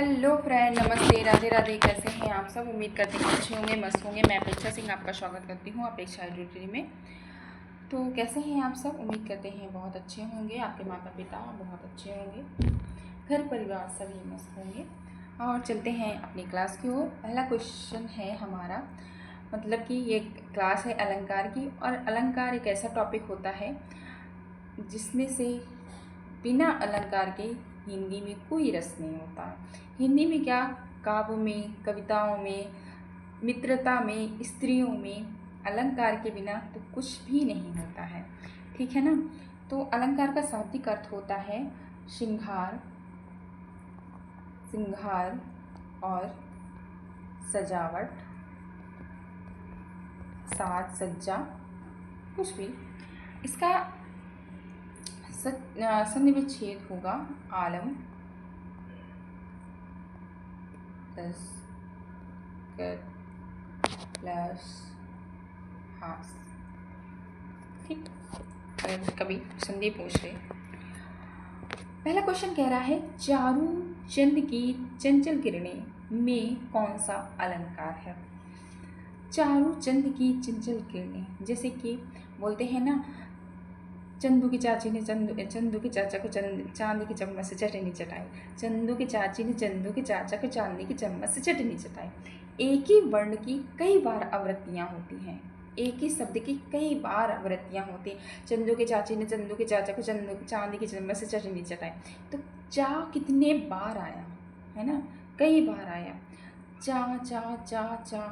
Hello friend, नमस्ते, राधे राधे। कैसे हैं आप सब? उम्मीद करते हैं अच्छे होंगे, मस्त होंगे। मैं अपेक्षा सिंह आपका स्वागत करती हूँ अपेक्षा एडुटरी में। तो कैसे हैं आप सब? उम्मीद करते हैं बहुत अच्छे होंगे, आपके माता पिता बहुत अच्छे होंगे, घर परिवार सभी मस्त होंगे। और चलते हैं अपनी क्लास की ओर। पहला क्वेश्चन है हमारा, मतलब कि ये क्लास है अलंकार की, और अलंकार एक ऐसा टॉपिक होता है जिसमें से बिना अलंकार के हिंदी में कोई रस नहीं होता है। हिंदी में क्या, काव्य में, कविताओं में, मित्रता में, स्त्रियों में अलंकार के बिना तो कुछ भी नहीं होता है। ठीक है ना? तो अलंकार का शाब्दिक अर्थ होता है श्रृंगार, श्रृंगार और सजावट, साज सज्जा, कुछ भी। इसका सन्निविच्छेद होगा आलम प्लस कर प्लस हास। ठीक, अगर कभी संधि पूछ रहे। पहला क्वेश्चन कह रहा है, चारू चंद की चंचल किरणें में कौन सा अलंकार है? चारू चंद की चंचल किरणें, जैसे कि बोलते हैं ना, चंदू की चाची ने चंदू के चाचा को चांदी की चम्मच से चटनी चटाई। चंदू की चाची ने चंदू के चाचा को चांदी की चम्मच से चटनी चटाई। एक ही वर्ण की कई बार आवृत्तियाँ होती हैं, एक ही शब्द की कई बार आवृत्तियाँ होती हैं। चंदू के चाची ने चंदू के चाचा को चांदी की चम्मच से चटनी चटाई। तो चा कितने बार आया है ना? कई बार आया। चा चा चा चा।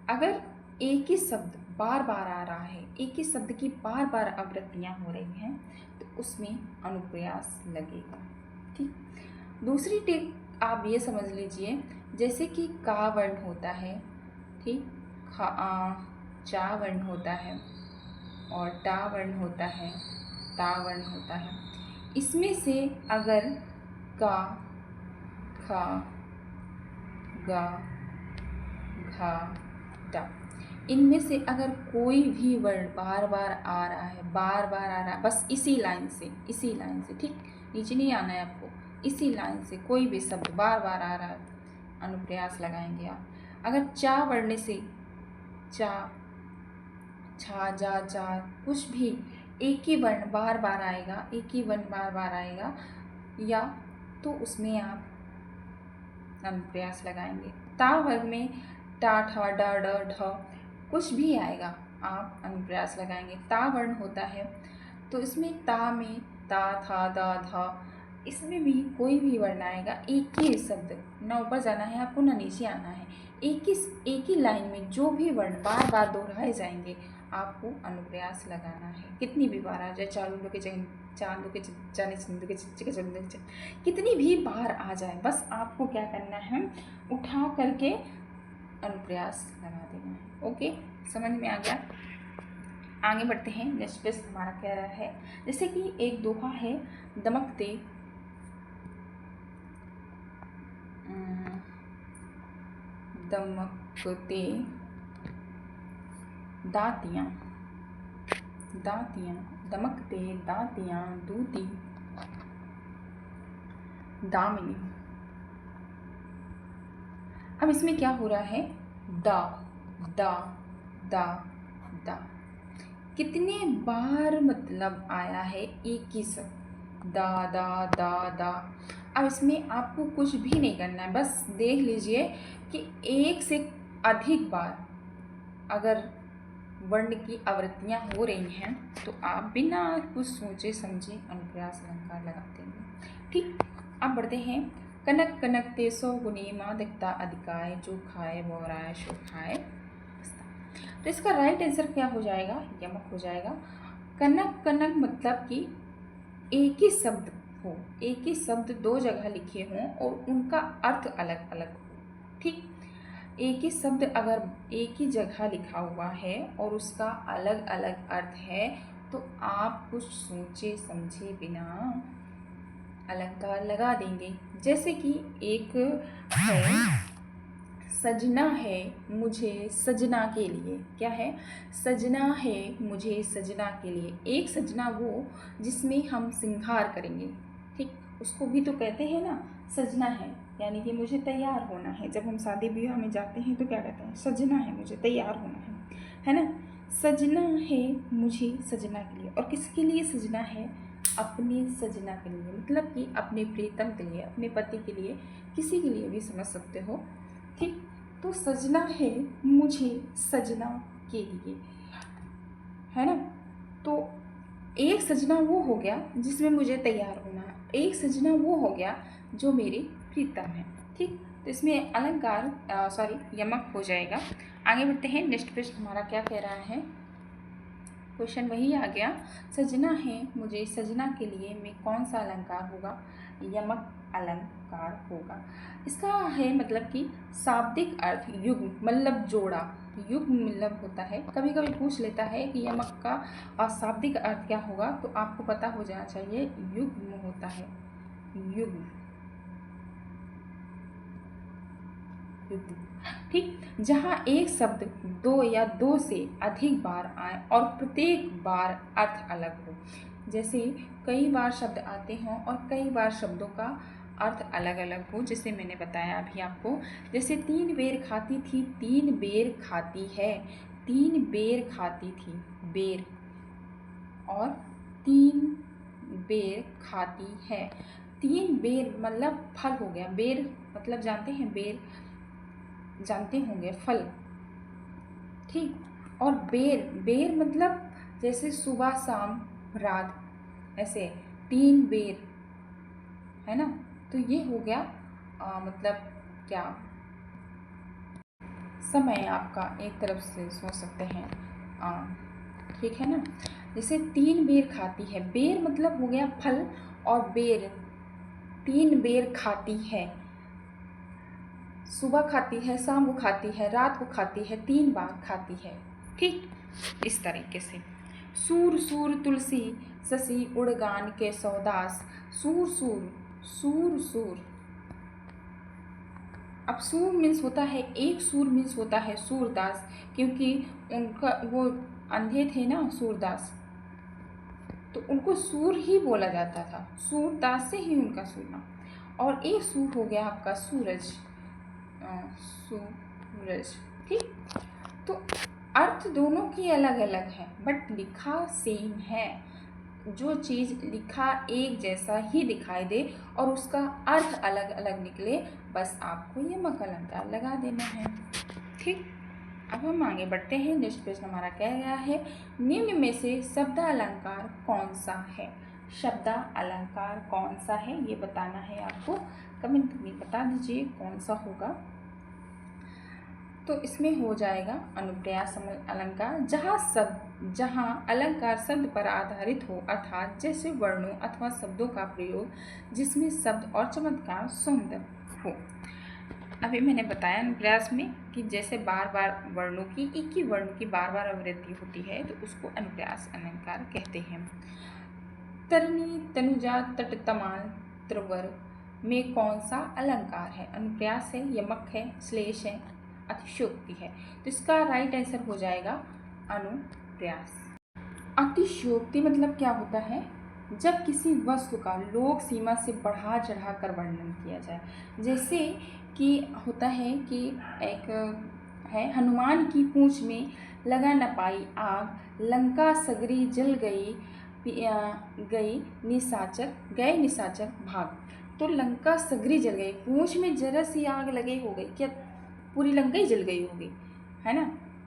अगर एक ही शब्द बार बार आ रहा है, एक ही शब्द की बार बार आवृत्तियाँ हो रही हैं, तो उसमें अनुप्रास लगेगा। ठीक। दूसरी टिप आप ये समझ लीजिए, जैसे कि का वर्ण होता है, ठीक, चा वर्ण होता है और टा वर्ण होता है, ता वर्ण होता है। इसमें से अगर का, खा, गा, घा, टा, इनमें से अगर कोई भी वर्ण बार बार आ रहा है, बार बार आ रहा है, बस इसी लाइन से, ठीक, नीचे नहीं आना है आपको, इसी लाइन से कोई भी शब्द बार बार आ रहा है, अनुप्रास लगाएंगे आप। अगर चा वर्ण से, चा, छा, जा, जा, कुछ भी एक ही वर्ण बार बार आएगा, एक ही वर्ण बार बार आएगा, या तो उसमें आप अनुप्रास लगाएंगे। ता वर्ग में टा, ठा, डा, ड, ढ, कुछ भी आएगा, आप अनुप्रास लगाएंगे। ता वर्ण होता है, तो इसमें ता में ता, था, दा, धा, इसमें भी कोई भी वर्ण आएगा, एक ही शब्द, ना ऊपर जाना है आपको ना नीचे आना है, एक ही लाइन में जो भी वर्ण बार बार दोहराए जाएंगे, आपको अनुप्रास लगाना है। कितनी भी बार आ जाए, चालू के चांदू के जाने, चंदू के चिच्चे के चंदू के, कितनी भी बार आ जाए, बस आपको क्या करना है, उठा करके अनुप्रास लगा देना है। ओके, समझ में आ गया? आगे बढ़ते हैं। नेक्स्ट पेज हमारा कह रहा है, जैसे कि एक दोहा है, दमकते दमकते दातियाँ, दातियाँ, दमकते दातियाँ दूती दामिनी। अब इसमें क्या हो रहा है, दा, दा, दा, दा, कितने बार मतलब आया है एक ही शब्द, दा, दा, दा, दा। अब इसमें आपको कुछ भी नहीं करना है, बस देख लीजिए कि एक से अधिक बार अगर वर्ण की आवृत्तियाँ हो रही हैं, तो आप बिना कुछ सोचे समझे अनुप्रास अलंकार लगा देंगे। ठीक, अब बढ़ते हैं। कनक कनक ते 100 गुनी माँ दिखता अधिकाय, जो खाए वो राय सो खाए। तो इसका राइट आंसर क्या हो जाएगा, यमक हो जाएगा। कनक कनक मतलब कि एक ही शब्द हो, एक ही शब्द दो जगह लिखे हों और उनका अर्थ अलग अलग हो। ठीक, एक ही शब्द अगर एक ही जगह लिखा हुआ है और उसका अलग अलग अर्थ है, तो आप कुछ सोचे समझे बिना अलंकार लगा देंगे। जैसे कि एक है, सजना है मुझे सजना के लिए, क्या है, सजना है मुझे सजना के लिए। एक सजना वो जिसमें हम श्रृंगार करेंगे, ठीक, उसको भी तो कहते हैं ना, सजना है, यानी कि मुझे तैयार होना है। जब हम शादी ब्याह में जाते हैं तो क्या कहते हैं, सजना है, मुझे तैयार होना है ना। सजना है मुझे सजना के लिए, और किसके लिए सजना है, अपने सजना के लिए, मतलब कि अपने प्रीतम के लिए, अपने पति के लिए, किसी के लिए भी समझ सकते हो। ठीक, तो सजना है मुझे सजना के लिए, है ना। तो एक सजना वो हो गया जिसमें मुझे तैयार होना है, एक सजना वो हो गया जो मेरी प्रीतम है। ठीक, तो इसमें अलंकार यमक हो जाएगा। आगे बढ़ते हैं, नेक्स्ट प्रश्न हमारा क्या कह रहा है, क्वेश्चन वही आ गया, सजना है मुझे सजना के लिए में कौन सा अलंकार होगा, यमक अलंकार होगा। इसका है मतलब कि शाब्दिक अर्थ युग्म, मतलब जोड़ा, युग्म मतलब होता है, कभी कभी पूछ लेता है कि यमक का शाब्दिक अर्थ क्या होगा, तो आपको पता हो जाना चाहिए युग्म होता है, युग्म, युग्म। ठीक, जहाँ एक शब्द दो या दो से अधिक बार आए और प्रत्येक बार अर्थ अलग हो, जैसे कई बार शब्द आते हों और कई बार शब्दों का अर्थ अलग अलग हो, जैसे मैंने बताया अभी आपको, जैसे 3 बेर खाती थी, 3 बेर खाती है, 3 बेर खाती थी, बेर, और 3 बेर खाती है। 3 बेर मतलब फल हो गया, बेर मतलब जानते हैं, बेर जानते होंगे, फल। ठीक, और बेर, बेर मतलब जैसे सुबह शाम रात, ऐसे 3 बेर, है ना। तो ये हो गया मतलब क्या, समय आपका एक तरफ से सोच सकते हैं, ठीक है ना। जैसे 3 बेर खाती है, बेर मतलब हो गया फल, और बेर 3 बेर खाती है, सुबह खाती है, शाम को खाती है, रात को खाती है, 3 बार खाती है। ठीक, इस तरीके से। सूर सूर तुलसी शशि उड़गान के सौदास, सूर सूर, सूर सूर, अब सूर मीन्स होता है, एक सूर मीन्स होता है सूरदास, क्योंकि उनका वो अंधे थे ना सूरदास, तो उनको सूर ही बोला जाता था, सूरदास से ही उनका सूरना। और एक सूर हो गया आपका सूरज, सूरज। ठीक, तो अर्थ दोनों की अलग अलग है बट लिखा सेम है। जो चीज़ लिखा एक जैसा ही दिखाई दे और उसका अर्थ अलग अलग निकले, बस आपको यमक अलंकार लगा देना है। ठीक, अब हम आगे बढ़ते हैं, नेक्स्ट प्रश्न हमारा कह गया है, निम्न में से शब्द अलंकार कौन सा है, शब्द अलंकार कौन सा है ये बताना है आपको, कमेंट में बता दीजिए कौन सा होगा। तो इसमें हो जाएगा अनुप्रास अलंकार, जहाँ अलंकार शब्द पर आधारित हो, अर्थात जैसे वर्णों अथवा शब्दों का प्रयोग जिसमें शब्द और चमत्कार सुंदर हो। अभी मैंने बताया अनुप्रास में कि जैसे बार बार वर्णों की, एक ही वर्ण की बार बार आवृत्ति होती है तो उसको अनुप्रास अलंकार कहते हैं। तरनी तनुजा तटतमाल त्रिवर में कौन सा अलंकार है, अनुप्रास है, यमक है, श्लेष है, अतिशयोक्ति है। तो इसका राइट आंसर हो जाएगा अनुप्रास। अतिशयोक्ति मतलब क्या होता है, जब किसी वस्तु का लोक सीमा से बढ़ा चढ़ा कर वर्णन किया जाए, जैसे कि होता है कि एक है, हनुमान की पूंछ में लगा न पाई आग, लंका सगरी जल गई, गए निशाचर भाग। तो लंका सगरी जल गई, पूंछ में जरा सी आग लगे हो गई, क्या पूरी लंका ही जल गई होगी, है ना।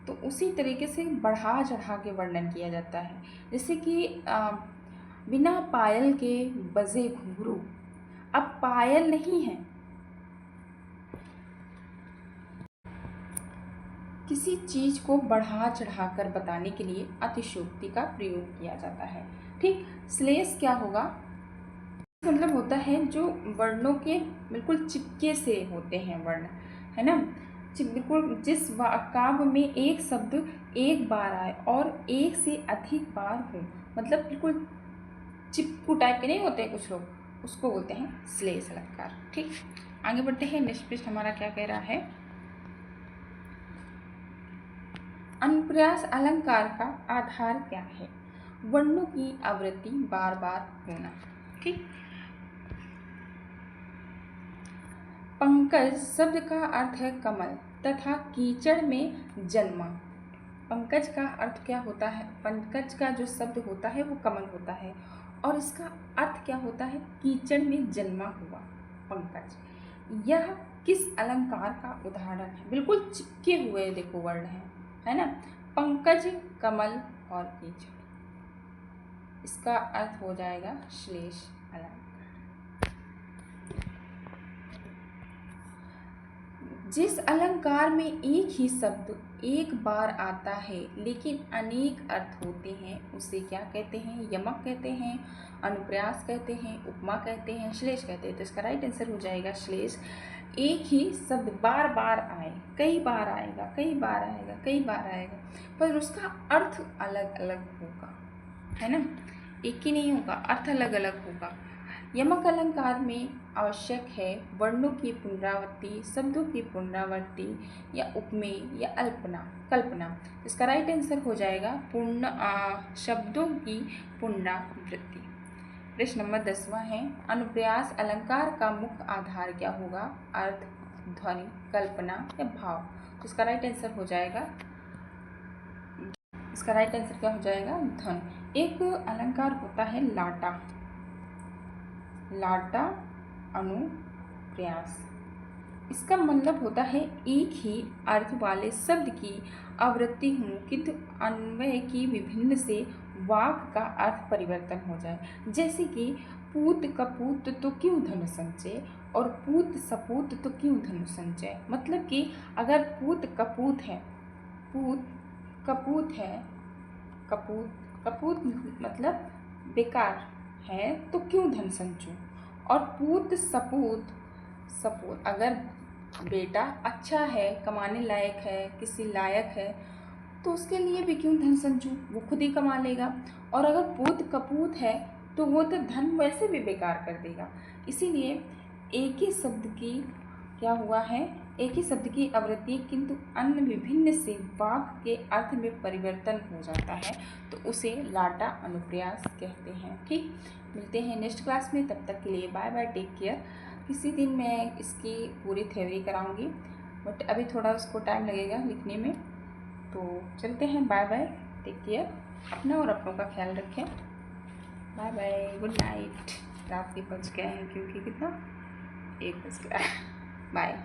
तो उसी तरीके से बढ़ा चढ़ा के वर्णन किया जाता है, जैसे कि बिना पायल के बजे घुंघरू, अब पायल नहीं है, किसी चीज़ को बढ़ा चढ़ा कर बताने के लिए अतिशयोक्ति का प्रयोग किया जाता है। ठीक, श्लेष क्या होगा, मतलब होता है जो वर्णों के बिल्कुल चिपके से होते हैं वर्ण, है ना, बिल्कुल जिस काव्य में एक शब्द एक बार आए और एक से अधिक बार हो, मतलब बिल्कुल चिपकू टाइप के नहीं होते हैं कुछ लोग, उसको बोलते हैं श्लेष अलंकार। ठीक, आगे बढ़ते हैं, नेक्स्ट प्रश्न हमारा क्या कह रहा है, अनुप्रास अलंकार का आधार क्या है, वर्णों की आवृत्ति बार बार होना। ठीक, पंकज शब्द का अर्थ है कमल तथा कीचड़ में जन्मा। पंकज का अर्थ क्या होता है? पंकज का जो शब्द होता है वो कमल होता है और इसका अर्थ क्या होता है? कीचड़ में जन्मा हुआ पंकज। यह किस अलंकार का उदाहरण है? बिल्कुल चिपके हुए देखो वर्ड है ना, पंकज, कमल और कीचड़। इसका अर्थ हो जाएगा श्लेष अलंकार। जिस अलंकार में एक ही शब्द एक बार आता है लेकिन अनेक अर्थ होते हैं उसे क्या कहते हैं? यमक कहते हैं, अनुप्रास कहते हैं, उपमा कहते हैं, श्लेष कहते हैं। तो इसका राइट आंसर हो जाएगा श्लेष। एक ही शब्द बार बार आए, कई बार आएगा, कई बार आएगा, कई बार आएगा, पर उसका अर्थ अलग अलग होगा, है ना, एक ही नहीं होगा, अर्थ अलग अलग होगा। यमक अलंकार में आवश्यक है वर्णों की पुनरावृत्ति, शब्दों की पुनरावृत्ति या उपमेय या कल्पना। इसका राइट आंसर हो जाएगा शब्दों की पुनरावृत्ति। प्रश्न नंबर 10वां है, अनुप्रास अलंकार का मुख्य आधार क्या होगा? अर्थ, ध्वनि, कल्पना या भाव। तो इसका राइट आंसर हो जाएगा क्या हो जाएगा? ध्वनि। एक अलंकार होता है लाटा अनुप्रास। इसका मतलब होता है एक ही अर्थ वाले शब्द की आवृत्ति हो किंतु अन्वय की विभिन्न से वाक्य का अर्थ परिवर्तन हो जाए। जैसे कि पूत कपूत तो क्यों धन संचय और पूत सपूत तो क्यों धन संचय। मतलब कि अगर पूत कपूत है, पूत कपूत है, कपूत मतलब बेकार है तो क्यों धन संचो, और पूत सपूत अगर बेटा अच्छा है, कमाने लायक है, किसी लायक है तो उसके लिए भी क्यों धन संचू, वो खुद ही कमा लेगा। और अगर पूत कपूत है तो वो तो धन वैसे भी बेकार कर देगा। इसीलिए एक ही शब्द की क्या हुआ है, एक ही शब्द की आवृत्ति किंतु अन्य विभिन्न से वाक्य के अर्थ में परिवर्तन हो जाता है तो उसे लाटा अनुप्रास कहते हैं। ठीक, मिलते हैं नेक्स्ट क्लास में, तब तक के लिए बाय बाय, टेक केयर। किसी दिन मैं इसकी पूरी थ्योरी कराऊंगी बट अभी थोड़ा उसको टाइम लगेगा लिखने में। तो चलते हैं, बाय बाय, टेक केयर। अपना और अपनों का ख्याल रखें। Bye bye, good night. रात के बज गए हैं क्योंकि कितना 1 बज गया। बाय।